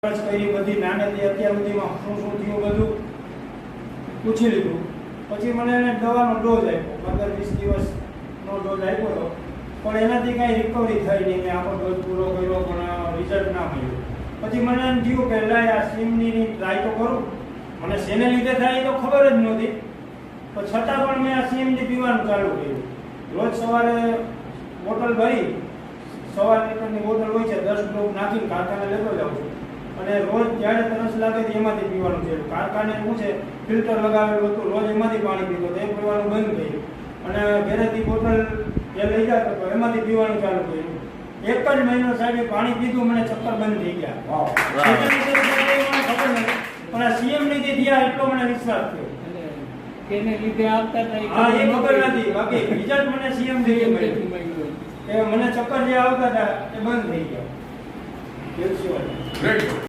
કરી બધી નાનેથી અત્યાર સુધીમાં શું શું થયું બધું પૂછી લીધું. પછી મને એને દવાનો ડોઝ આપ્યો, 15-20 દિવસનો ડોઝ આપ્યો હતો, પણ એનાથી કાંઈ રિકવરી થઈ નહીં. મેં આખો ડોઝ પૂરો કર્યો પણ રિઝલ્ટ ના મળ્યું. પછી મને એમ થયું કે લાય આ સીમની ટ્રાય તો કરું. મને શેને લીધે થાય એ તો ખબર જ નહોતી, પણ છતાં પણ મેં આ સીમની પીવાનું ચાલુ કર્યું. રોજ સવારે બોટલ ભરી, સવાર લીટરની બોટલ હોય છે, 10 ડ્રોપ નાખીને કારખાને લેતો જાઉં છું. અને રોજ જ્યારે તરસ લાગે તો એમાંથી પીવાનું છે. કારખાને શું છે, ફિલ્ટર લગાવેલું હતું, રોજ એમાંથી પાણી પીતો તો એ પીવાનું બંધ કર્યું. અને ઘરેથી બોટલ જે લઈ જતો તો એમાંથી પીવાનું ચાલુ કર્યું. એક જ મહિનો સાહેબ પાણી પીધું, મને ચક્કર બંધ થઈ ગયા. પણ આ સીએમ નીતિ થયા એટલો મને વિશ્વાસ થયો. એને લીધે આવતા હતા હા, એ ખબર નથી, બાકી રિઝલ્ટ મને સીએમ થઈ મળ્યું. મને ચક્કર જે આવતા હતા એ બંધ થઈ ગયા.